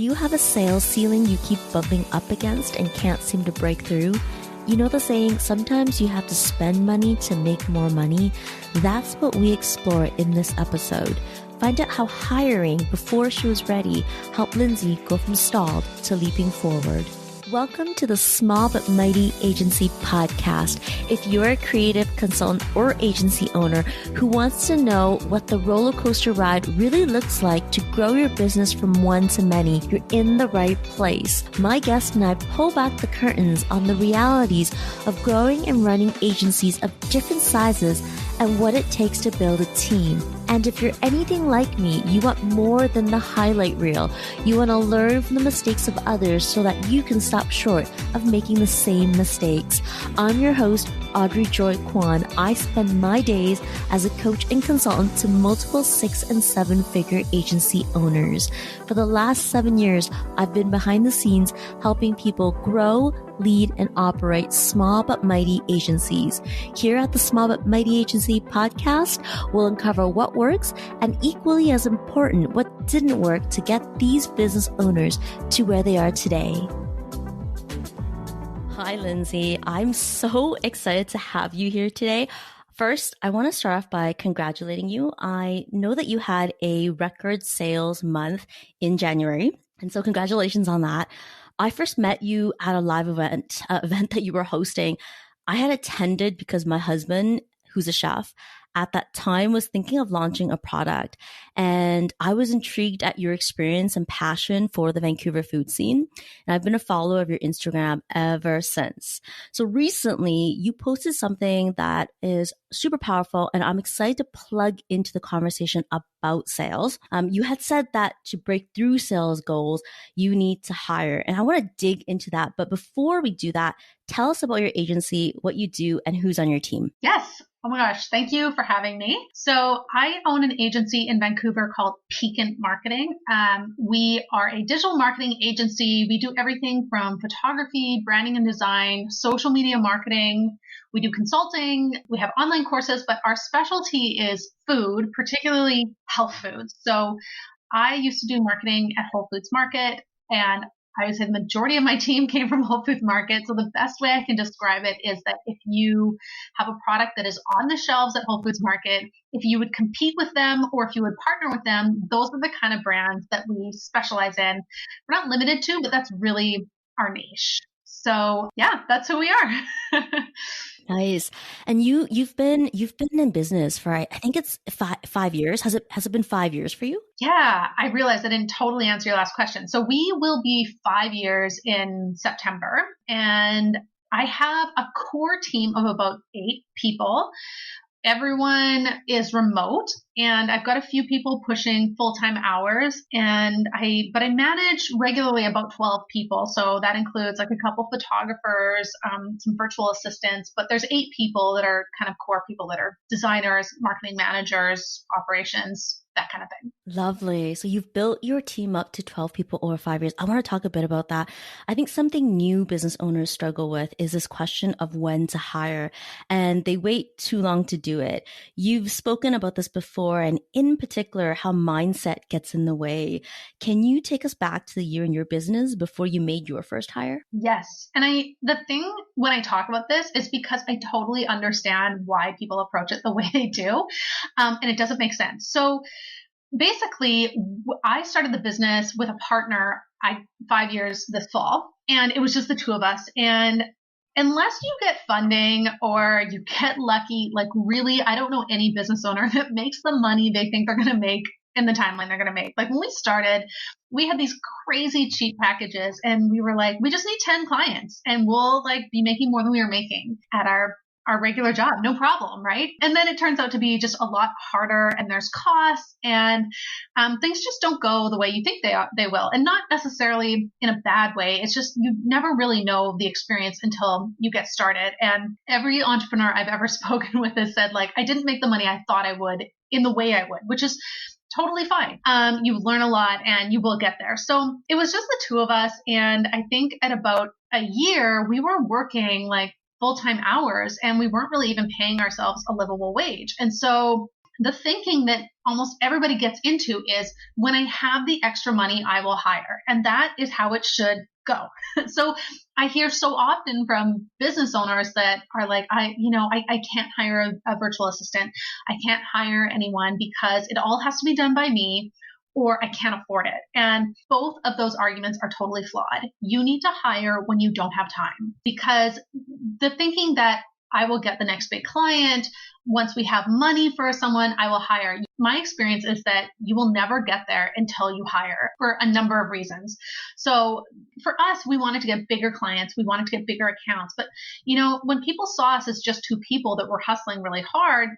you have a sales ceiling you keep bumping up against and can't seem to break through? You know the saying, sometimes you have to spend money to make more money? That's what we explore in this episode. Find out how hiring before she was ready helped Lindsay go from stalled to leaping forward. Welcome to the Small But Mighty Agency podcast. If you're a creative consultant or agency owner who wants to know what the roller coaster ride really looks like to grow your business from one to many, you're in the right place. My guest and I pull back the curtains on the realities of growing and running agencies of different sizes and what it takes to build a team. And if you're anything like me, you want more than the highlight reel. You want to learn from the mistakes of others so that you can stop short of making the same mistakes. I'm your host, Audrey Joy Kwan. I spend my days as a coach and consultant to multiple 6- and 7-figure agency owners. For the last 7 years, I've been behind the scenes helping people grow, lead, and operate small but mighty agencies. Here at the Small But Mighty Agency podcast, we'll uncover what works and, equally as important, what didn't work to get these business owners to where they are today. Hi, Lindsay. I'm so excited to have you here today. First, I want to start off by congratulating you. I know that you had a record sales month in January, and so congratulations on that. I first met you at a live event that you were hosting. I had attended because my husband, who's a chef, at that time was thinking of launching a product. And I was intrigued at your experience and passion for the Vancouver food scene. And I've been a follower of your Instagram ever since. So recently you posted something that is super powerful, and I'm excited to plug into the conversation about sales. You had said that to break through sales goals, you need to hire. And I want to dig into that. But before we do that, tell us about your agency, what you do, and who's on your team. Yes. Oh my gosh. Thank you for having me. So I own an agency in Vancouver called Piquant Marketing. We are a digital marketing agency. We do everything from photography, branding and design, social media marketing. We do consulting. We have online courses, but our specialty is food, particularly health foods. So I used to do marketing at Whole Foods Market, and I would say the majority of my team came from Whole Foods Market. So the best way I can describe it is that if you have a product that is on the shelves at Whole Foods Market, if you would compete with them or if you would partner with them, those are the kind of brands that we specialize in. We're not limited to, but that's really our niche. So yeah, that's who we are. Nice. And you've been in business for, I think it's 5 years. Has it been 5 years for you? Yeah, I realized I didn't totally answer your last question. So we will be 5 years in September, and I have a core team of about 8 people. Everyone is remote, and I've got a few people pushing full-time hours, but I manage regularly about 12 people. So that includes like a couple photographers, some virtual assistants, but there's 8 people that are kind of core people that are designers, marketing managers, operations, that kind of thing. Lovely. So you've built your team up to 12 people over 5 years. I want to talk a bit about that. I think something new business owners struggle with is this question of when to hire, and they wait too long to do it. You've spoken about this before, and in particular, how mindset gets in the way. Can you take us back to the year in your business before you made your first hire? Yes. And the thing when I talk about this is because I totally understand why people approach it the way they do. And it doesn't make sense. So basically, I started the business with a partner 5 years this fall, and it was just the two of us. And unless you get funding or you get lucky, like really, I don't know any business owner that makes the money they think they're going to make in the timeline they're going to make. Like when we started, we had these crazy cheap packages, and we were like, we just need 10 clients and we'll like be making more than we were making at our regular job, no problem, right? And then it turns out to be just a lot harder, and there's costs, and things just don't go the way you think they will, and not necessarily in a bad way. It's just you never really know the experience until you get started. And every entrepreneur I've ever spoken with has said, like, I didn't make the money I thought I would in the way I would, which is totally fine. You learn a lot and you will get there. So it was just the two of us, and I think at about a year we were working like full-time hours, and we weren't really even paying ourselves a livable wage. And so the thinking that almost everybody gets into is when I have the extra money, I will hire. And that is how it should go. So I hear so often from business owners that are like, I can't hire a virtual assistant. I can't hire anyone because it all has to be done by me, or I can't afford it. And both of those arguments are totally flawed. You need to hire when you don't have time, because the thinking that I will get the next big client, once we have money for someone, I will hire. My experience is that you will never get there until you hire, for a number of reasons. So for us, we wanted to get bigger clients. We wanted to get bigger accounts. But, when people saw us as just two people that were hustling really hard,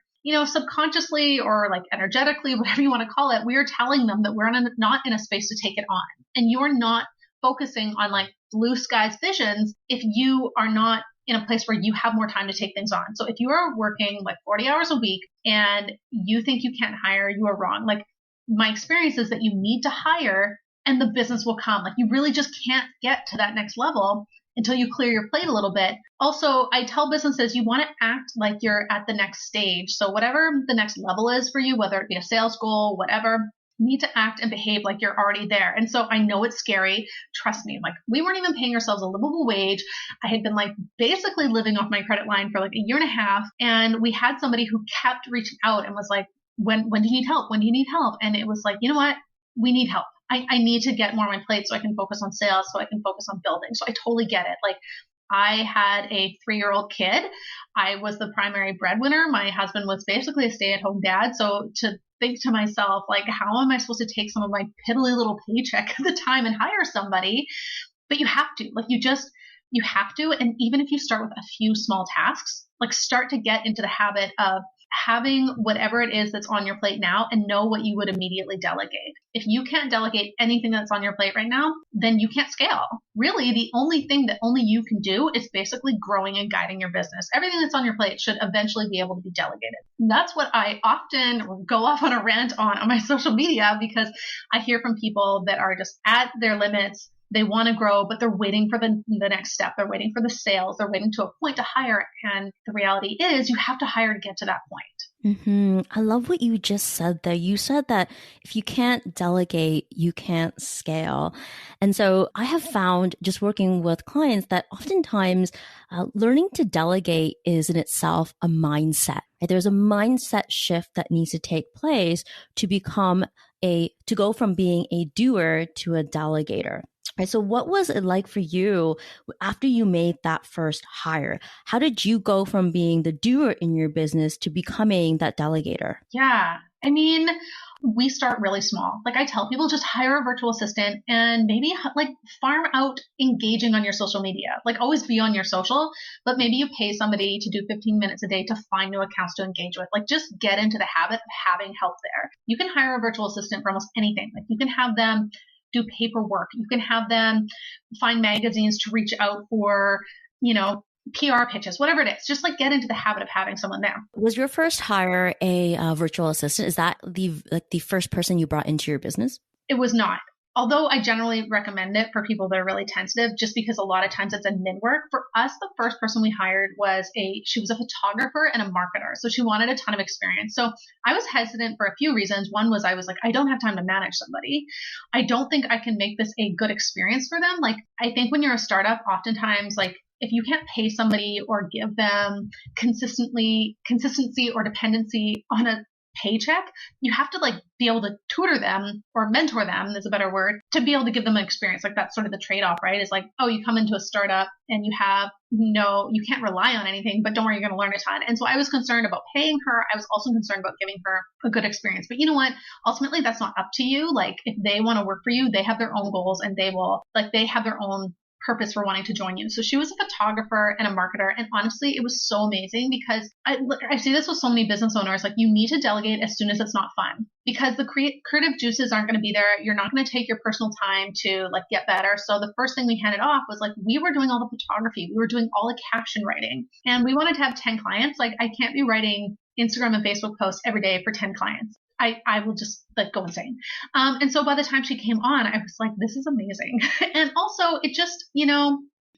subconsciously or like energetically, whatever you want to call it, we are telling them that we're not in a space to take it on. And you're not focusing on like blue skies visions if you are not in a place where you have more time to take things on. So if you are working like 40 hours a week and you think you can't hire, you are wrong. Like, my experience is that you need to hire and the business will come. Like, you really just can't get to that next level until you clear your plate a little bit. Also, I tell businesses you want to act like you're at the next stage. So whatever the next level is for you, whether it be a sales goal, whatever, you need to act and behave like you're already there. And so I know it's scary. Trust me, like, we weren't even paying ourselves a livable wage. I had been like basically living off my credit line for like a year and a half. And we had somebody who kept reaching out and was like, when do you need help? When do you need help? And it was like, you know what? We need help. I need to get more on my plate so I can focus on sales, so I can focus on building. So I totally get it. Like, I had a 3-year-old kid. I was the primary breadwinner. My husband was basically a stay-at-home dad. So to think to myself, like, how am I supposed to take some of my piddly little paycheck at the time and hire somebody? But you have to. Like, you have to. And even if you start with a few small tasks, like, start to get into the habit of having whatever it is that's on your plate now and know what you would immediately delegate. If you can't delegate anything that's on your plate right now, then you can't scale. Really, the only thing that only you can do is basically growing and guiding your business. Everything that's on your plate should eventually be able to be delegated. And that's what I often go off on a rant on my social media, because I hear from people that are just at their limits. They want to grow, but they're waiting for the next step. They're waiting for the sales. They're waiting to a point to hire. And the reality is you have to hire to get to that point. I love what you just said there. You said that if you can't delegate, you can't scale. And so I have found, just working with clients, that oftentimes learning to delegate is in itself a mindset. Right? There's a mindset shift that needs to take place to go from being a doer to a delegator. Right. So what was it like for you after you made that first hire? How did you go from being the doer in your business to becoming that delegator? Yeah. I mean, we start really small. Like, I tell people, just hire a virtual assistant and maybe like farm out engaging on your social media. Like, always be on your social, but maybe you pay somebody to do 15 minutes a day to find new accounts to engage with. Like, just get into the habit of having help there. You can hire a virtual assistant for almost anything. Like, you can have them do paperwork. You can have them find magazines to reach out for, PR pitches, whatever it is. Just like get into the habit of having someone there. Was your first hire a virtual assistant? Is that the first person you brought into your business? It was not. Although I generally recommend it for people that are really tentative, just because a lot of times it's admin work. For us, the first person we hired she was a photographer and a marketer. So she wanted a ton of experience. So I was hesitant for a few reasons. One was I was like, I don't have time to manage somebody. I don't think I can make this a good experience for them. Like, I think when you're a startup, oftentimes, like, if you can't pay somebody or give them consistency or dependency on a paycheck, you have to like be able to tutor them or mentor them, is a better word, to be able to give them an experience. Like, that's sort of the trade-off, right? Is like, oh, you come into a startup and you can't rely on anything, but don't worry, you're going to learn a ton. And so I was concerned about paying her. I was also concerned about giving her a good experience. But you know what? Ultimately, that's not up to you. Like, if they want to work for you, they have their own goals and they have their own purpose for wanting to join you. So she was a photographer and a marketer. And honestly, it was so amazing because I see this with so many business owners. Like, you need to delegate as soon as it's not fun, because the creative juices aren't going to be there. You're not going to take your personal time to like get better. So the first thing we handed off was like, we were doing all the photography. We were doing all the caption writing, and we wanted to have 10 clients. Like, I can't be writing Instagram and Facebook posts every day for 10 clients. I will just like go insane. And so by the time she came on, I was like, this is amazing. And also it just,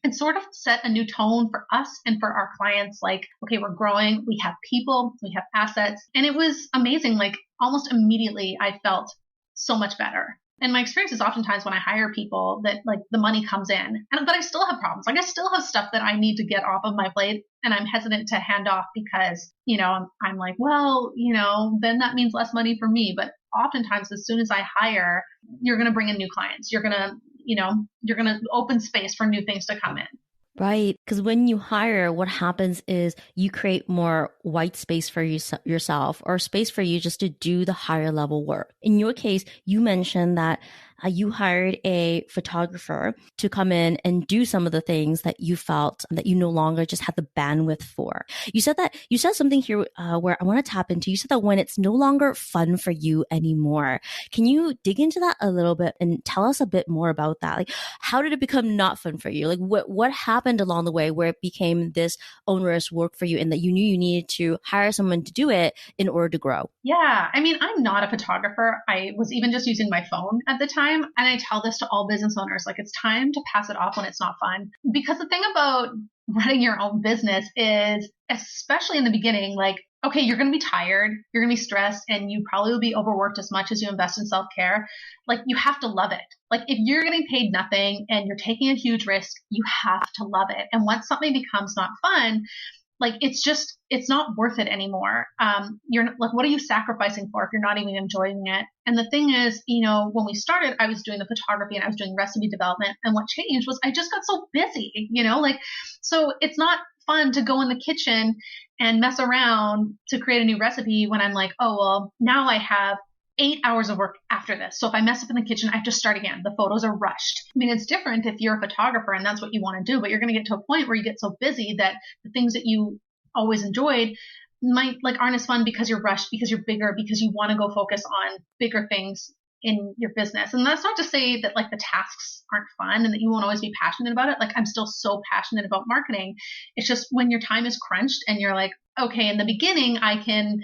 and sort of set a new tone for us and for our clients. Like, okay, we're growing, we have people, we have assets. And it was amazing. Like almost immediately I felt so much better. And my experience is oftentimes when I hire people that like the money comes in, but I still have problems. Like I still have stuff that I need to get off of my plate, and I'm hesitant to hand off because, I'm like, well, then that means less money for me. But oftentimes as soon as I hire, you're going to bring in new clients. You're going to open space for new things to come in. Right. Because when you hire, what happens is you create more white space for yourself, or space for you just to do the higher level work. In your case, you mentioned that you hired a photographer to come in and do some of the things that you felt that you no longer just had the bandwidth for. You said something here where I want to tap into. You said that when it's no longer fun for you anymore. Can you dig into that a little bit and tell us a bit more about that? Like, how did it become not fun for you? Like, what happened along the way where it became this onerous work for you, and that you knew you needed to hire someone to do it in order to grow? Yeah. I mean, I'm not a photographer. I was even just using my phone at the time. And I tell this to all business owners, like it's time to pass it off when it's not fun. Because the thing about running your own business is, especially in the beginning, like, okay, you're going to be tired, you're going to be stressed, and you probably will be overworked as much as you invest in self-care. Like you have to love it. Like if you're getting paid nothing and you're taking a huge risk, you have to love it. And once something becomes not fun, like it's not worth it anymore. You're like, what are you sacrificing for if you're not even enjoying it? And the thing is, when we started, I was doing the photography and I was doing recipe development. And what changed was I just got so busy, so it's not fun to go in the kitchen and mess around to create a new recipe when I'm like, oh, well, now I have 8 hours of work after this. So if I mess up in the kitchen, I have to start again. The photos are rushed. I mean, it's different if you're a photographer and that's what you want to do, but you're going to get to a point where you get so busy that the things that you always enjoyed aren't as fun because you're rushed, because you're bigger, because you want to go focus on bigger things in your business. And that's not to say that like the tasks aren't fun and that you won't always be passionate about it. Like I'm still so passionate about marketing. It's just when your time is crunched and you're like, okay, in the beginning, I can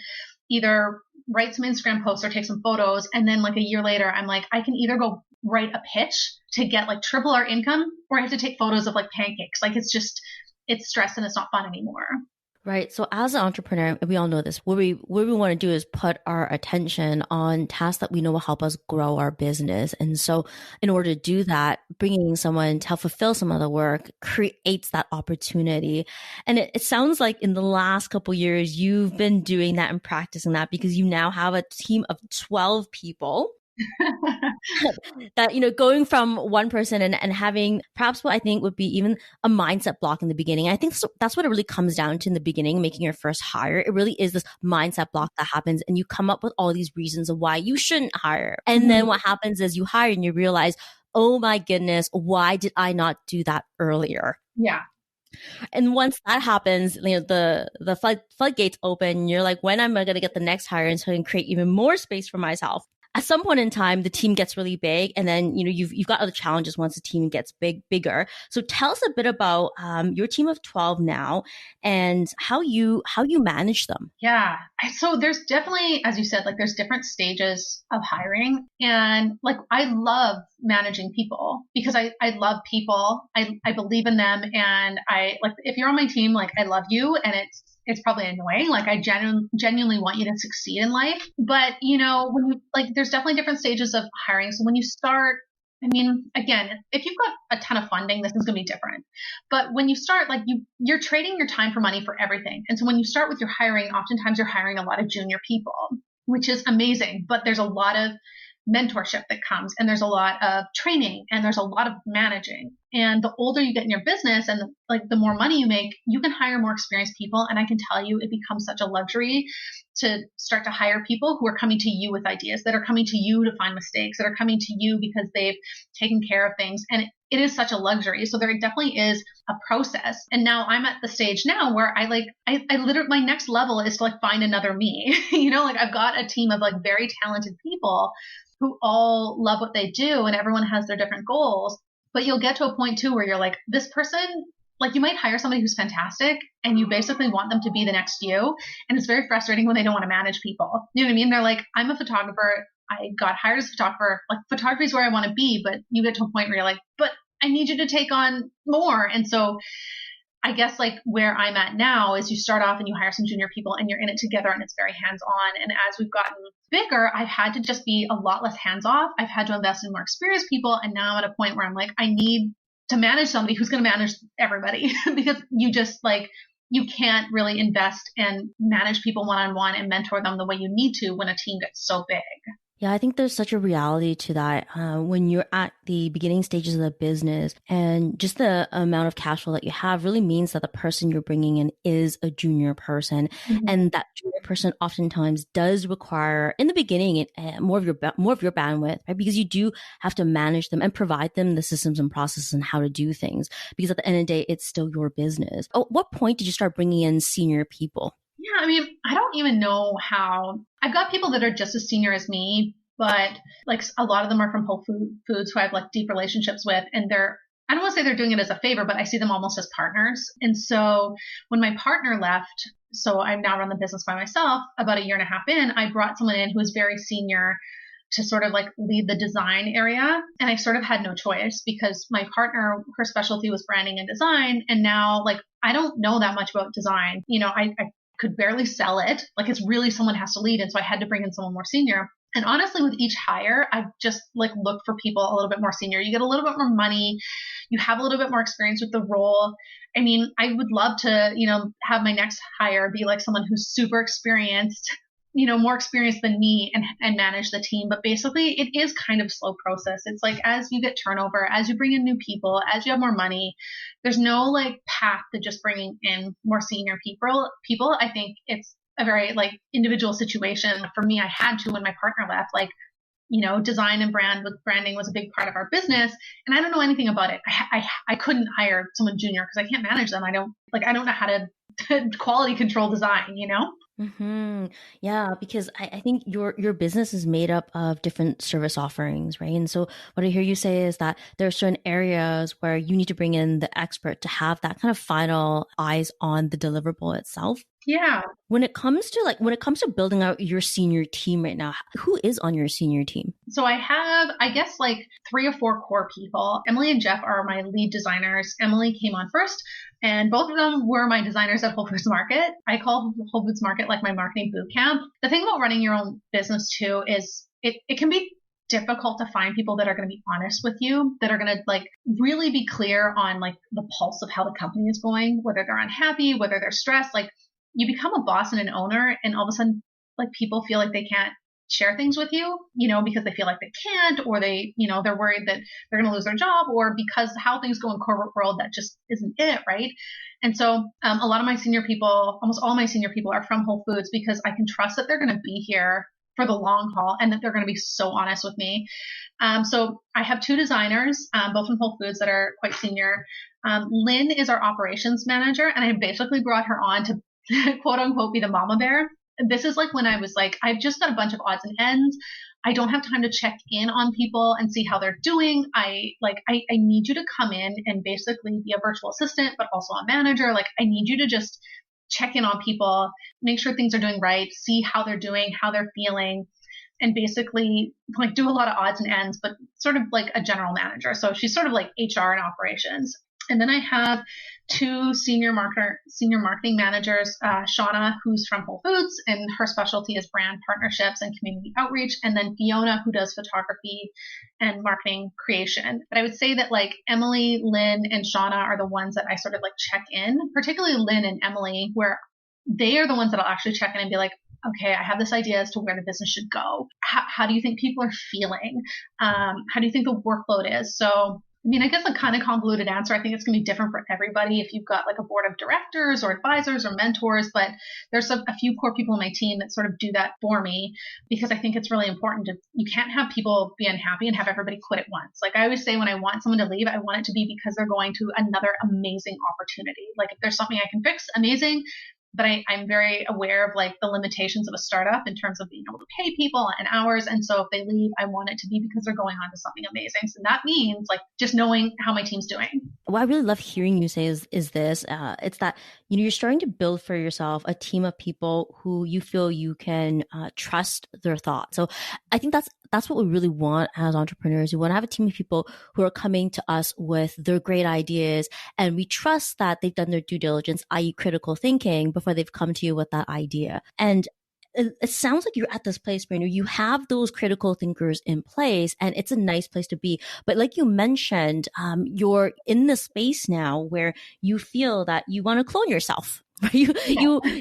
either write some Instagram posts or take some photos. And then like a year later, I'm like, I can either go write a pitch to get like triple our income, or I have to take photos of like pancakes. Like it's stress and it's not fun anymore. Right. So as an entrepreneur, we all know this, what we want to do is put our attention on tasks that we know will help us grow our business. And so in order to do that, bringing someone to help fulfill some of the work creates that opportunity. And it sounds like in the last couple of years, you've been doing that and practicing that, because you now have a team of 12 people. That, going from one person and having perhaps what I think would be even a mindset block in the beginning. I think that's what it really comes down to in the beginning, making your first hire. It really is this mindset block that happens, and you come up with all these reasons of why you shouldn't hire. And then what happens is you hire and you realize, oh my goodness, why did I not do that earlier? Yeah. And once that happens, the floodgates open. You're like, when am I going to get the next hire, and so I can create even more space for myself? At some point in time, the team gets really big, and then you've got other challenges once the team gets bigger. So tell us a bit about your team of 12 now and how you manage them. Yeah. So there's definitely, as you said, like there's different stages of hiring, and like I love managing people because I love people. I believe in them, and I like if you're on my team, like I love you, and it's probably annoying. Like I genuinely want you to succeed in life. But when you there's definitely different stages of hiring. So when you start, I mean, again, if you've got a ton of funding, this is going to be different. But when you start, like you're trading your time for money for everything. And so when you start with your hiring, oftentimes you're hiring a lot of junior people, which is amazing. But there's a lot of mentorship that comes, and there's a lot of training, and there's a lot of managing. And the older you get in your business and the more money you make, you can hire more experienced people. And I can tell you, it becomes such a luxury to start to hire people who are coming to you with ideas, that are coming to you to find mistakes, that are coming to you because they've taken care of things. And it is such a luxury. So there definitely is a process. And now I'm at the stage now where I literally, my next level is to find another me. I've got a team of very talented people who all love what they do, and everyone has their different goals. But you'll get to a point too where you're like, this person, you might hire somebody who's fantastic and you basically want them to be the next you. And it's very frustrating when they don't want to manage people. You know what I mean? They're like, I'm a photographer. I got hired as a photographer. Photography is where I want to be. But you get to a point where you're like, but I need you to take on more. And so I guess like where I'm at now is you start off and you hire some junior people and you're in it together and it's very hands on. And as we've gotten bigger, I've had to just be a lot less hands off. I've had to invest in more experienced people. And now I'm at a point where I'm like, I need to manage somebody who's going to manage everybody because you just like, you can't really invest and manage people one-on-one and mentor them the way you need to when a team gets so big. Yeah, I think there's such a reality to that when you're at the beginning stages of the business, and just the amount of cash flow that you have really means that the person you're bringing in is a junior person. Mm-hmm. And that junior person oftentimes does require, in the beginning, more of your bandwidth, right? Because you do have to manage them and provide them the systems and processes and how to do things. Because at the end of the day, it's still your business. At what point did you start bringing in senior people? Yeah, I mean, I don't even know how. I've got people that are just as senior as me, but like a lot of them are from Whole Foods who I have like deep relationships with. And I don't want to say they're doing it as a favor, but I see them almost as partners. And so when my partner left, so I now run the business by myself, about a year and a half in, I brought someone in who was very senior to sort of like lead the design area. And I sort of had no choice because my partner, her specialty was branding and design. And now like, I don't know that much about design. You know, I could barely sell it. Like it's really someone has to lead. And so I had to bring in someone more senior. And honestly, with each hire, I've just like looked for people a little bit more senior. You get a little bit more money. You have a little bit more experience with the role. I mean, I would love to, you know, have my next hire be like someone who's super experienced, you know, more experienced than me and manage the team. But basically it is kind of a slow process. It's like, as you get turnover, as you bring in new people, as you have more money, there's no like path to just bringing in more senior people. I think it's a very like individual situation. For me, I had to when my partner left, like, you know, design and branding was a big part of our business. And I don't know anything about it. I couldn't hire someone junior because I can't manage them. I don't know how to quality control design, you know? Mm-hmm. Yeah, because I think your business is made up of different service offerings, right? And so what I hear you say is that there are certain areas where you need to bring in the expert to have that kind of final eyes on the deliverable itself. Yeah. When it comes to building out your senior team right now, who is on your senior team? So I have, I guess, like 3 or 4 core people. Emily and Jeff are my lead designers. Emily came on first, and both of them were my designers at Whole Foods Market. I call Whole Foods Market like my marketing boot camp. The thing about running your own business too is it can be difficult to find people that are going to be honest with you, that are going to like really be clear on like the pulse of how the company is going, whether they're unhappy, whether they're stressed. Like you become a boss and an owner, and all of a sudden like people feel like they can't share things with you, you know, because they feel like they can't, or they, you know, they're worried that they're going to lose their job, or because how things go in corporate world, that just isn't it, right? And so a lot of my senior people, almost all my senior people are from Whole Foods because I can trust that they're going to be here for the long haul and that they're going to be so honest with me. So I have 2 designers, both from Whole Foods, that are quite senior. Lynn is our operations manager, and I basically brought her on to quote unquote be the mama bear. This is like when I was like, I've just got a bunch of odds and ends. I don't have time to check in on people and see how they're doing. I need you to come in and basically be a virtual assistant, but also a manager. Like I need you to just check in on people, make sure things are doing right, see how they're doing, how they're feeling, and basically like do a lot of odds and ends, but sort of like a general manager. So she's sort of like HR and operations. And then I have 2 senior marketing managers, Shauna, who's from Whole Foods, and her specialty is brand partnerships and community outreach. And then Fiona, who does photography and marketing creation. But I would say that like Emily, Lynn, and Shauna are the ones that I sort of like check in, particularly Lynn and Emily, where they are the ones that I'll actually check in and be like, okay, I have this idea as to where the business should go. How do you think people are feeling? How do you think the workload is? So I mean, I guess a kind of convoluted answer. I think it's going to be different for everybody if you've got like a board of directors or advisors or mentors, but there's a few core people in my team that sort of do that for me because I think it's really important you can't have people be unhappy and have everybody quit at once. Like I always say, when I want someone to leave, I want it to be because they're going to another amazing opportunity. Like if there's something I can fix, amazing. But I'm very aware of like the limitations of a startup in terms of being able to pay people and hours. And so if they leave, I want it to be because they're going on to something amazing. So that means like just knowing how my team's doing. What I really love hearing you say is this, it's that, you know, you're starting to build for yourself a team of people who you feel you can trust their thoughts. So I think that's what we really want as entrepreneurs. We want to have a team of people who are coming to us with their great ideas, and we trust that they've done their due diligence, i.e. critical thinking, before they've come to you with that idea. And it sounds like you're at this place where you have those critical thinkers in place, and it's a nice place to be. But like you mentioned, you're in the space now where you feel that you want to clone yourself. You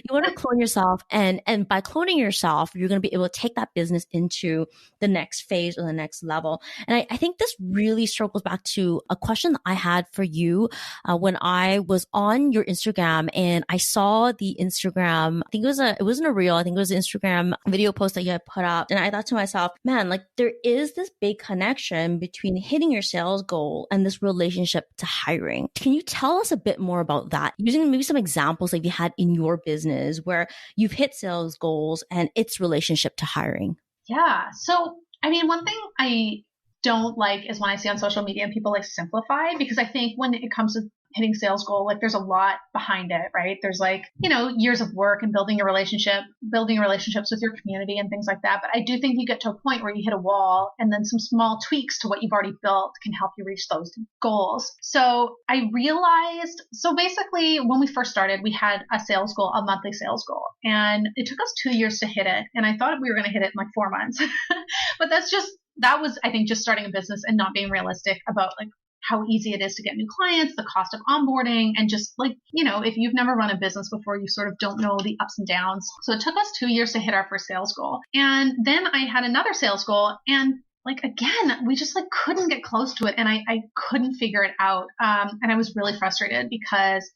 want to clone yourself, and by cloning yourself, you're going to be able to take that business into the next phase or the next level. And I think this really circles back to a question that I had for you when I was on your Instagram and I saw the Instagram. I think it wasn't a reel. I think it was an Instagram video post that you had put up, and I thought to myself, man, like there is this big connection between hitting your sales goal and this relationship to hiring. Can you tell us a bit more about that, using maybe some examples like you had in your business where you've hit sales goals and its relationship to hiring? Yeah. So, I mean, one thing I don't like is when I see on social media and people like simplify, because I think when it comes to hitting sales goal, like there's a lot behind it, right? There's like, years of work and building relationships with your community and things like that. But I do think you get to a point where you hit a wall, and then some small tweaks to what you've already built can help you reach those goals. So I realized, basically when we first started, we had a sales goal, a monthly sales goal, and it took us 2 years to hit it. And I thought we were going to hit it in like 4 months, but that was, I think, just starting a business and not being realistic about like how easy it is to get new clients, the cost of onboarding, and just like, if you've never run a business before, you sort of don't know the ups and downs. So it took us 2 years to hit our first sales goal. And then I had another sales goal, and like, again, we just like couldn't get close to it. And I couldn't figure it out. And I was really frustrated because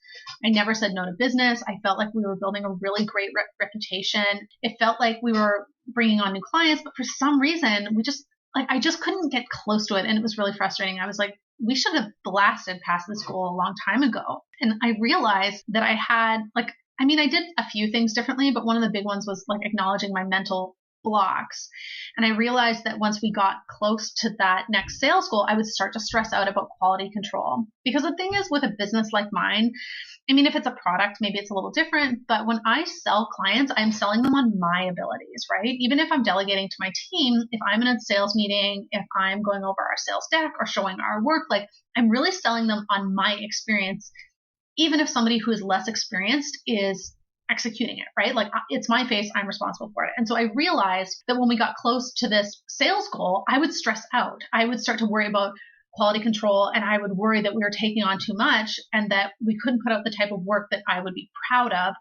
I never said no to business. I felt like we were building a really great reputation. It felt like we were bringing on new clients, but for some reason, I just couldn't get close to it. And it was really frustrating. I was like, we should have blasted past this goal a long time ago. And I realized that I had I did a few things differently, but one of the big ones was like acknowledging my mental blocks. And I realized that once we got close to that next sales goal, I would start to stress out about quality control. Because the thing is, with a business like mine, if it's a product, maybe it's a little different, but when I sell clients, I'm selling them on my abilities, right? Even if I'm delegating to my team, if I'm in a sales meeting, if I'm going over our sales deck or showing our work, like I'm really selling them on my experience, even if somebody who is less experienced is executing it, right? Like it's my face, I'm responsible for it. And so I realized that when we got close to this sales goal, I would stress out. I would start to worry about quality control, and I would worry that we were taking on too much and that we couldn't put out the type of work that I would be proud of.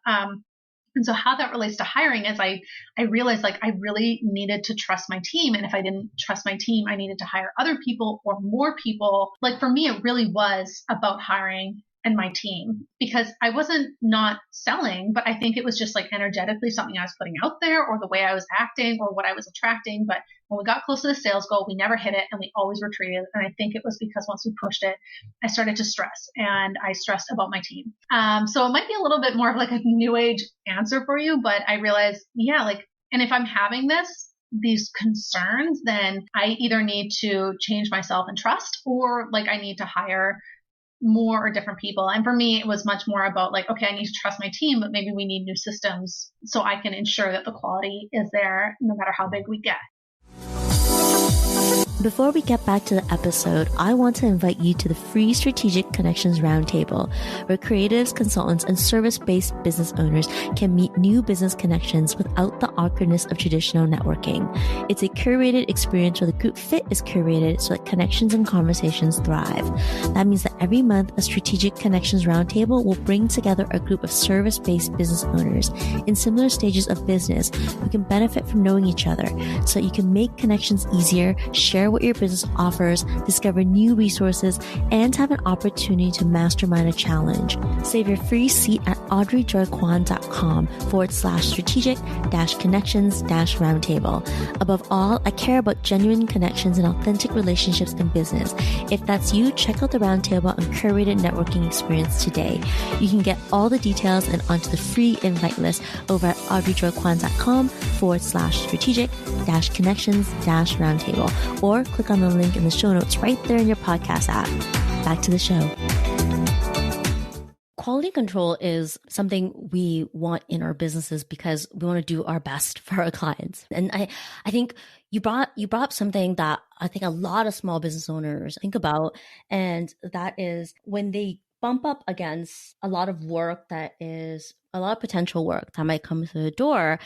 And so how that relates to hiring is I realized like I really needed to trust my team. And if I didn't trust my team, I needed to hire other people or more people. Like for me, it really was about hiring and my team, because I wasn't not selling, but I think it was just like energetically something I was putting out there, or the way I was acting, or what I was attracting. But when we got close to the sales goal, we never hit it, and we always retreated. And I think it was because once we pushed it, I started to stress, and I stressed about my team. So it might be a little bit more of like a new age answer for you, but I realized, and if I'm having these concerns, then I either need to change myself and trust, or like I need to hire more or different people. And for me, it was much more about like, okay, I need to trust my team, but maybe we need new systems so I can ensure that the quality is there no matter how big we get. Before we get back to the episode, I want to invite you to the free Strategic Connections Roundtable, where creatives, consultants, and service-based business owners can meet new business connections without the awkwardness of traditional networking. It's a curated experience where the group fit is curated so that connections and conversations thrive. That means that every month, a Strategic Connections Roundtable will bring together a group of service-based business owners in similar stages of business who can benefit from knowing each other so that you can make connections easier, share what your business offers, discover new resources, and have an opportunity to mastermind a challenge. Save your free seat at audreyjoykwan.com/strategic-connections-roundtable. Above all, I care about genuine connections and authentic relationships in business. If that's you, check out the Roundtable and curated networking experience today. You can get all the details and onto the free invite list over at audreyjoykwan.com/strategic-connections-roundtable, or click on the link in the show notes right there in your podcast app. Back to the show. Quality control is something we want in our businesses because we want to do our best for our clients. And I think you brought up something that I think a lot of small business owners think about, and that is when they bump up against a lot of work that is a lot of potential work that might come through the door,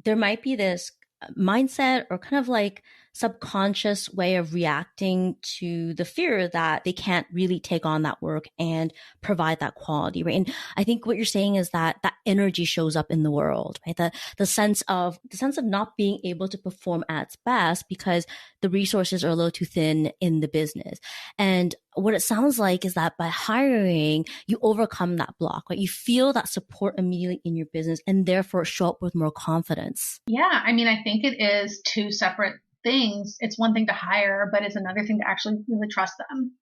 there might be this mindset or kind of like subconscious way of reacting to the fear that they can't really take on that work and provide that quality, right? And I think what you're saying is that that energy shows up in the world, right? The sense of not being able to perform at its best because the resources are a little too thin in the business. And what it sounds like is that by hiring, you overcome that block, right? You feel that support immediately in your business and therefore show up with more confidence. Yeah. I mean, I think it is two separate things. It's one thing to hire, but it's another thing to actually really trust them,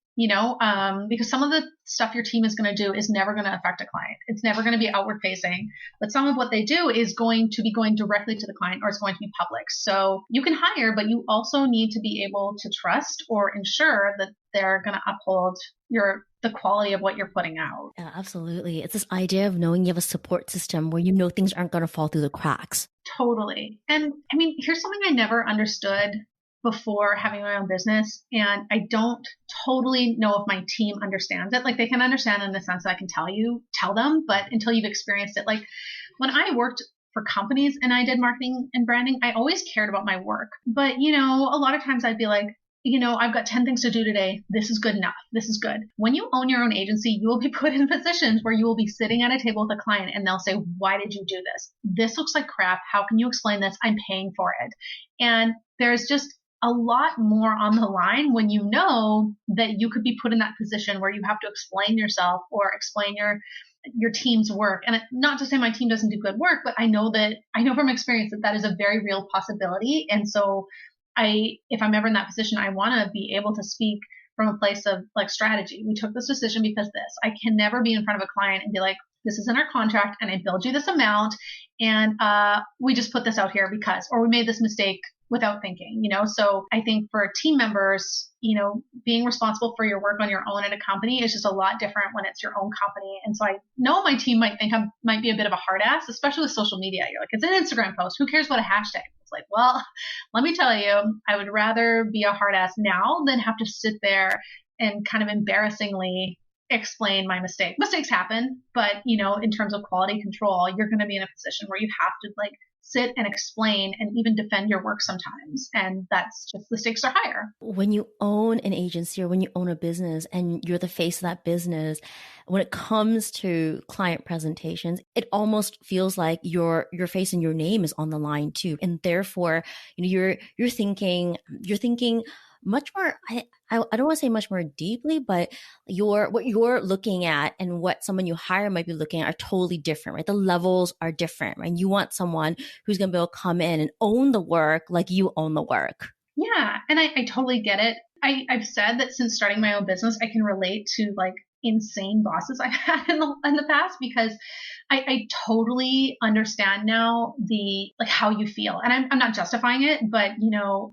because some of the stuff your team is going to do is never going to affect a client. It's never going to be outward facing, but some of what they do is going to be going directly to the client or it's going to be public. So you can hire, but you also need to be able to trust or ensure that they're going to uphold the quality of what you're putting out. Yeah, absolutely. It's this idea of knowing you have a support system where things aren't going to fall through the cracks. Totally. And I mean, here's something I never understood before having my own business. And I don't totally know if my team understands it. Like they can understand in the sense that I can tell them, but until you've experienced it, like when I worked for companies and I did marketing and branding, I always cared about my work. But, a lot of times I'd be like, I've got 10 things to do today. This is good enough. This is good. When you own your own agency, you will be put in positions where you will be sitting at a table with a client and they'll say, why did you do this? This looks like crap. How can you explain this? I'm paying for it. And there's just a lot more on the line when you know that you could be put in that position where you have to explain yourself or explain your team's work. And not to say my team doesn't do good work, but I know from experience that is a very real possibility. And so if I'm ever in that position, I want to be able to speak from a place of like strategy. We took this decision because I can never be in front of a client and be like, this is in our contract and I billed you this amount and we just put this out here because, or we made this mistake without thinking, So I think for team members, being responsible for your work on your own in a company is just a lot different when it's your own company. And so I know my team might think I might be a bit of a hard ass, especially with social media. You're like, it's an Instagram post. Who cares about a hashtag? It's like, well, let me tell you, I would rather be a hard ass now than have to sit there and kind of embarrassingly explain my mistake. Mistakes happen, but in terms of quality control, you're going to be in a position where you have to like sit and explain and even defend your work sometimes. And that's just, the stakes are higher. When you own an agency or when you own a business and you're the face of that business, when it comes to client presentations, it almost feels like your face and your name is on the line too. And therefore, you're thinking much more, I don't want to say much more deeply, but what you're looking at and what someone you hire might be looking at are totally different, right? The levels are different, right? You want someone who's going to be able to come in and own the work like you own the work. Yeah. And I totally get it. I've said that since starting my own business, I can relate to like insane bosses I've had in the past because I totally understand now how you feel. And I'm not justifying it, but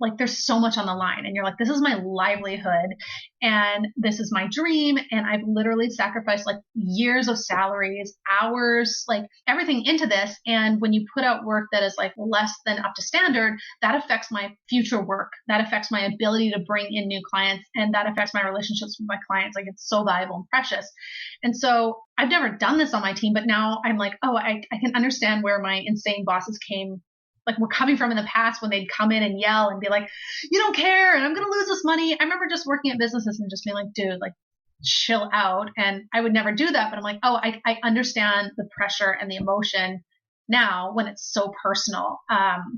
like there's so much on the line and you're like, this is my livelihood and this is my dream. And I've literally sacrificed like years of salaries, hours, like everything into this. And when you put out work that is like less than up to standard, that affects my future work. That affects my ability to bring in new clients. And that affects my relationships with my clients. Like it's so valuable and precious. And so I've never done this on my team, but now I'm like, oh, I can understand where my insane bosses were coming from in the past when they'd come in and yell and be like, you don't care and I'm going to lose this money. I remember just working at businesses and just being like, dude, like chill out. And I would never do that. But I'm like, oh, I understand the pressure and the emotion now when it's so personal.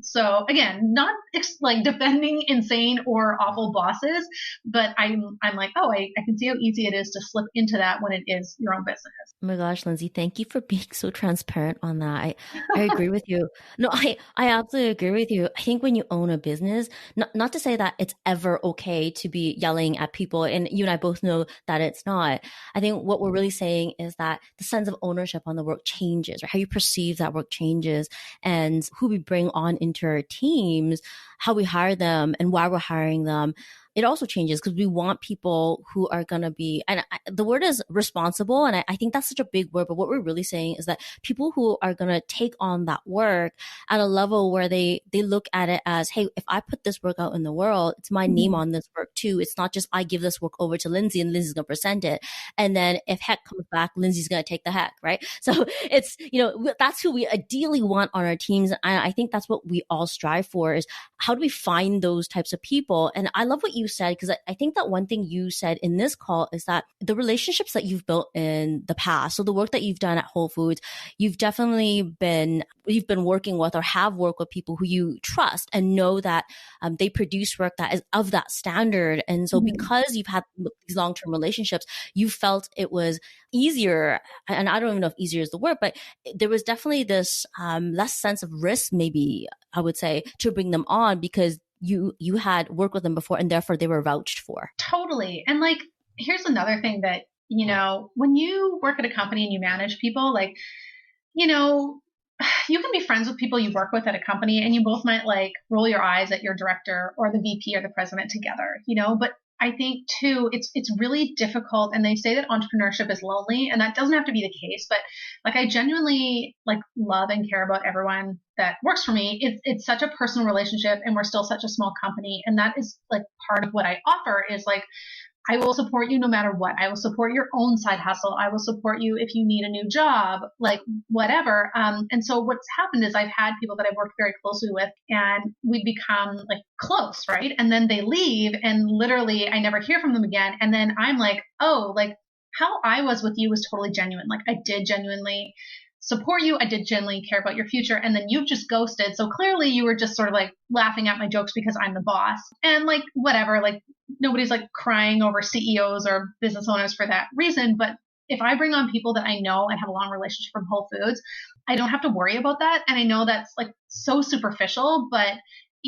So again, not like defending insane or awful bosses, but I'm like, oh, I can see how easy it is to slip into that when it is your own business. Oh my gosh, Lindsay, thank you for being so transparent on that. I agree with you. No, I absolutely agree with you. I think when you own a business, not to say that it's ever okay to be yelling at people, and you and I both know that it's not. I think what we're really saying is that the sense of ownership on the work changes, or how you perceive that work changes, and who we bring on into our teams, how we hire them and why we're hiring them. it also changes because we want people who are going to be, and the word is responsible. And I think that's such a big word, but what we're really saying is that people who are going to take on that work at a level where they look at it as, hey, if I put this work out in the world, it's my name on this work too. It's not just I give this work over to Lindsay and Lindsay's going to present it. And then if heck comes back, Lindsay's going to take the heck, right? So it's, that's who we ideally want on our teams. And I think that's what we all strive for, is how do we find those types of people? And I love what you said, because I think that one thing you said in this call is that the relationships that you've built in the past, so the work that you've done at Whole Foods, you've been working with or have worked with people who you trust and know that they produce work that is of that standard. And so because you've had these long-term relationships, you felt it was easier, and I don't even know if easier is the word, but there was definitely this less sense of risk, maybe I would say, to bring them on because you had worked with them before and therefore they were vouched for. Totally. And like, here's another thing that, when you work at a company and you manage people, like, you can be friends with people you work with at a company and you both might like roll your eyes at your director or the VP or the president together, but I think too, it's really difficult. And they say that entrepreneurship is lonely, and that doesn't have to be the case. But like, I genuinely like love and care about everyone that works for me. It's such a personal relationship, and we're still such a small company. And that is like part of what I offer is like, I will support you no matter what. I will support your own side hustle. I will support you if you need a new job, like whatever. And so what's happened is I've had people that I've worked very closely with and we become like close, right? And then they leave and literally I never hear from them again. And then I'm like, oh, like how I was with you was totally genuine. Like I did genuinely support you. I did genuinely care about your future. And then you've just ghosted. So clearly you were just sort of like laughing at my jokes because I'm the boss and like, whatever, like nobody's like crying over CEOs or business owners for that reason. But if I bring on people that I know and have a long relationship from Whole Foods, I don't have to worry about that. And I know that's like so superficial, but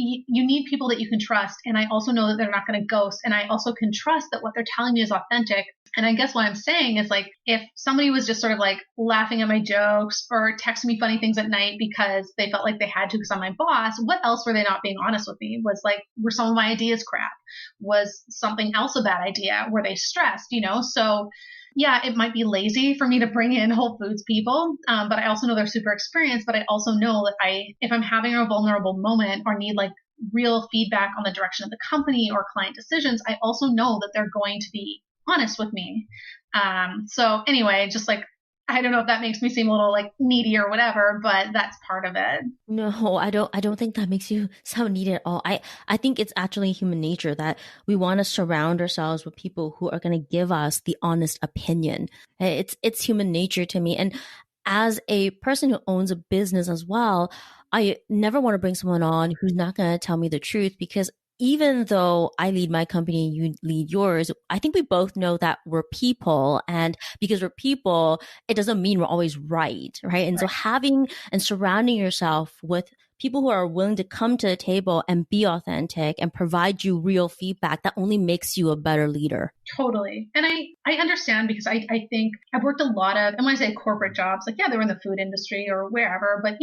you need people that you can trust. And I also know that they're not going to ghost. And I also can trust that what they're telling me is authentic. And I guess what I'm saying is like, if somebody was just sort of like laughing at my jokes or texting me funny things at night because they felt like they had to because I'm my boss, what else were they not being honest with me? Was like, were some of my ideas crap? Was something else a bad idea? Were they stressed, So yeah, it might be lazy for me to bring in Whole Foods people, but I also know they're super experienced. But I also know that if I'm having a vulnerable moment or need like real feedback on the direction of the company or client decisions, I also know that they're going to be honest with me. So anyway, just like, I don't know if that makes me seem a little like needy or whatever, but that's part of it. No, I don't think that makes you sound needy at all. I think it's actually human nature that we want to surround ourselves with people who are going to give us the honest opinion. It's human nature to me. And as a person who owns a business as well, I never want to bring someone on who's not going to tell me the truth, because even though I lead my company and you lead yours, I think we both know that we're people. And because we're people, it doesn't mean we're always right? And so having and surrounding yourself with people who are willing to come to the table and be authentic and provide you real feedback, that only makes you a better leader. Totally. And I understand, because I think I've worked a lot of, and when I say corporate jobs, like, yeah, they're in the food industry or wherever, but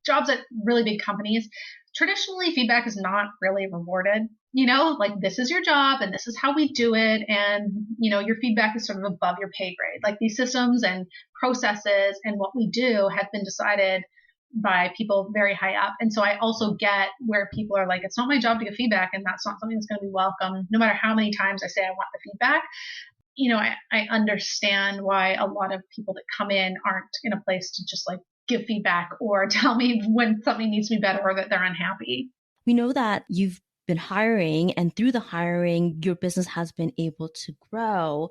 jobs at really big companies, traditionally feedback is not really rewarded. Like, this is your job and this is how we do it. And, your feedback is sort of above your pay grade. Like, these systems and processes and what we do have been decided by people very high up. And so I also get where people are like, it's not my job to give feedback, and that's not something that's going to be welcome, no matter how many times I say I want the feedback. I understand why a lot of people that come in aren't in a place to just like give feedback or tell me when something needs to be better or that they're unhappy. We know that you've been hiring, and through the hiring, your business has been able to grow.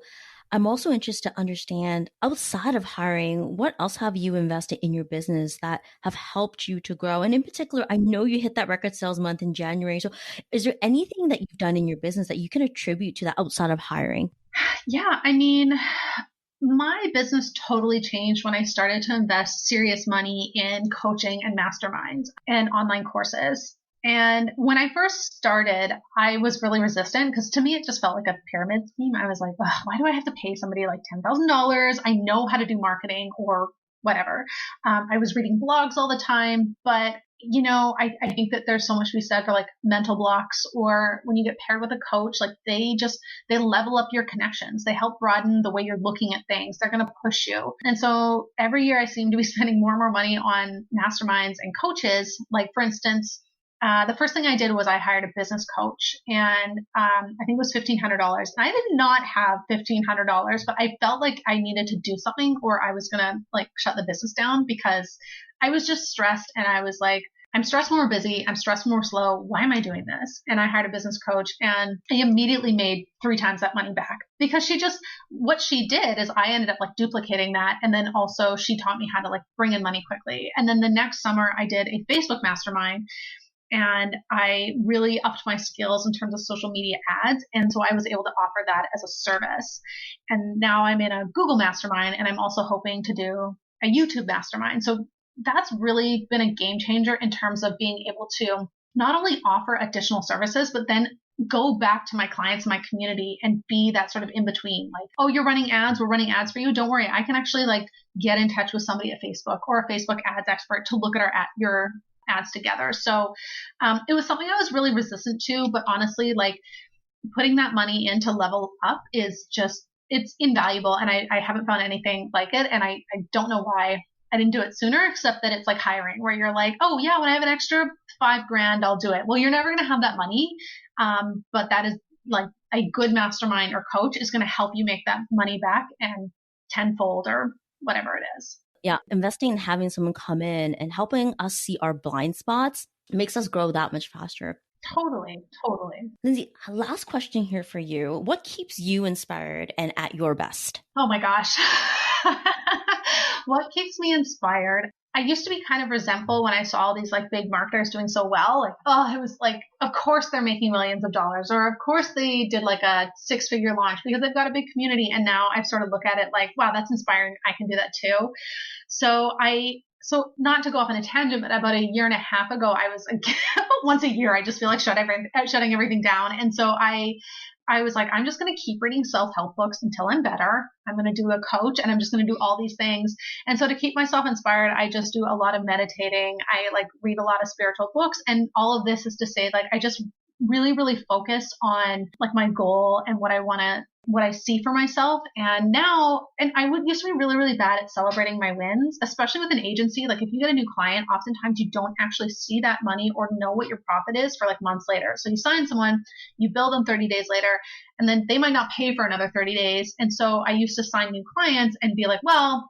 I'm also interested to understand, outside of hiring, what else have you invested in your business that have helped you to grow? And in particular, I know you hit that record sales month in January. So is there anything that you've done in your business that you can attribute to that outside of hiring? Yeah, I mean, my business totally changed when I started to invest serious money in coaching and masterminds and online courses. And when I first started, I was really resistant because to me, it just felt like a pyramid scheme. I was like, why do I have to pay somebody like $10,000? I know how to do marketing or whatever. I was reading blogs all the time, but I think that there's so much to be said for like mental blocks, or when you get paired with a coach, like they level up your connections. They help broaden the way you're looking at things. They're going to push you. And so every year I seem to be spending more and more money on masterminds and coaches. Like for instance, the first thing I did was I hired a business coach, and I think it was $1,500. And I did not have $1,500, but I felt like I needed to do something or I was going to like shut the business down, because I was just stressed, and I was like, I'm stressed when we're busy. I'm stressed when we're slow. Why am I doing this? And I hired a business coach, and I immediately made 3 times that money back, because what she did is I ended up like duplicating that. And then also she taught me how to like bring in money quickly. And then the next summer I did a Facebook mastermind, and I really upped my skills in terms of social media ads. And so I was able to offer that as a service. And now I'm in a Google mastermind, and I'm also hoping to do a YouTube mastermind. So that's really been a game changer in terms of being able to not only offer additional services, but then go back to my clients, my community, and be that sort of in between. Like, oh, you're running ads. We're running ads for you. Don't worry. I can actually like get in touch with somebody at Facebook or a Facebook ads expert to look at your ads together. So it was something I was really resistant to, but honestly, like putting that money in to level up is just, it's invaluable. And I haven't found anything like it. And I don't know why I didn't do it sooner, except that it's like hiring, where you're like, oh yeah, when I have an extra $5,000, I'll do it. Well, you're never going to have that money. But that is like a good mastermind or coach is going to help you make that money back and tenfold or whatever it is. Yeah, investing in having someone come in and helping us see our blind spots makes us grow that much faster. Totally. Lindsay, last question here for you. What keeps you inspired and at your best? Oh my gosh. What keeps me inspired? I used to be kind of resentful when I saw all these like big marketers doing so well. Like, oh, it was like, of course they're making millions of dollars, or of course they did like a 6-figure launch because they've got a big community. And now I sort of look at it like, wow, that's inspiring. I can do that too. So not to go off on a tangent, but about a year and a half ago, I was once a year, I just feel like shutting everything down. And so I was like, I'm just going to keep reading self-help books until I'm better. I'm going to do a coach, and I'm just going to do all these things. And so to keep myself inspired, I just do a lot of meditating. I like read a lot of spiritual books, and all of this is to say, like, I just really, really focus on like my goal and what I see for myself. And I used to be really, really bad at celebrating my wins, especially with an agency. Like if you get a new client, oftentimes you don't actually see that money or know what your profit is for like months later. So you sign someone, you bill them 30 days later, and then they might not pay for another 30 days. And so I used to sign new clients and be like, well,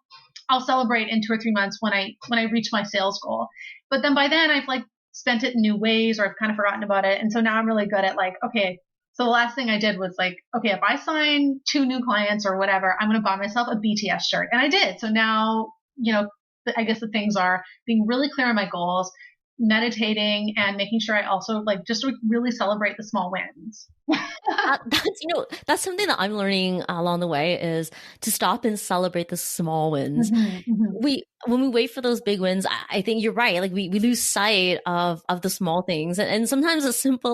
I'll celebrate in 2 or 3 months when I reach my sales goal. But then by then I've like spent it in new ways, or I've kind of forgotten about it. And so now I'm really good at like, okay, so the last thing I did was like, okay, if I sign 2 new clients or whatever, I'm going to buy myself a BTS shirt. And I did. So now, I guess the things are being really clear on my goals, meditating, and making sure I also like just really celebrate the small wins. That's something that I'm learning along the way, is to stop and celebrate the small wins. When we wait for those big wins, I think you're right. Like we lose sight of the small things, and sometimes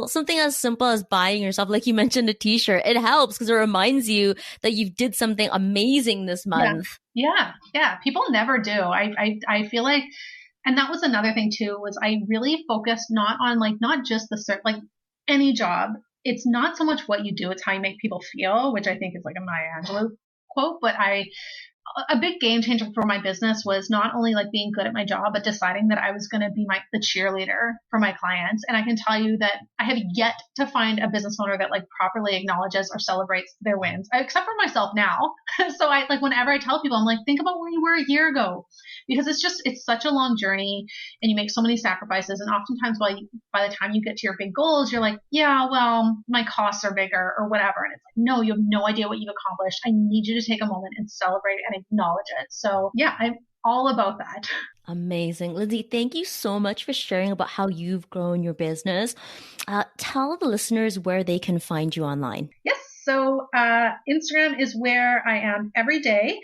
something as simple as buying yourself, like you mentioned, a t-shirt, it helps because it reminds you that you did something amazing this month. Yeah. People never do. I feel like, and that was another thing too, was I really focused not just like any job. It's not so much what you do, it's how you make people feel, which I think is like a Maya Angelou quote. But a big game changer for my business was not only like being good at my job, but deciding that I was going to be the cheerleader for my clients. And I can tell you that I have yet to find a business owner that like properly acknowledges or celebrates their wins, except for myself now. So I like, whenever I tell people, I'm like, think about where you were a year ago, because it's such a long journey and you make so many sacrifices. And oftentimes by the time you get to your big goals, you're like, yeah, well, my costs are bigger or whatever. And it's like, no, you have no idea what you've accomplished. I need you to take a moment and celebrate it and acknowledge it. So yeah, I'm all about that. Amazing. Lindsay, thank you so much for sharing about how you've grown your business. Tell the listeners where they can find you online. Yes. So Instagram is where I am every day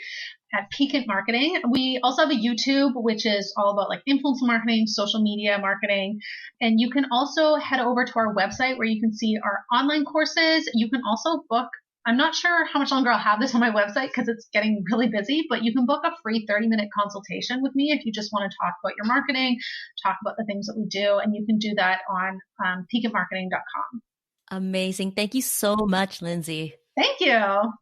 at Piquant Marketing. We also have a YouTube, which is all about like influencer marketing, social media marketing. And you can also head over to our website where you can see our online courses. You can also book I'm not sure how much longer I'll have this on my website because it's getting really busy, but you can book a free 30-minute consultation with me if you just want to talk about your marketing, talk about the things that we do, and you can do that on piquantmarketing.com. Amazing. Thank you so much, Lindsay. Thank you.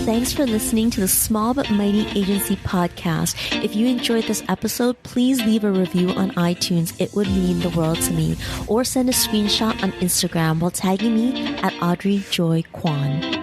Thanks for listening to the Small But Mighty Agency podcast. If you enjoyed this episode, please leave a review on iTunes. It would mean the world to me. Or send a screenshot on Instagram while tagging me at Audrey Joy Kwan.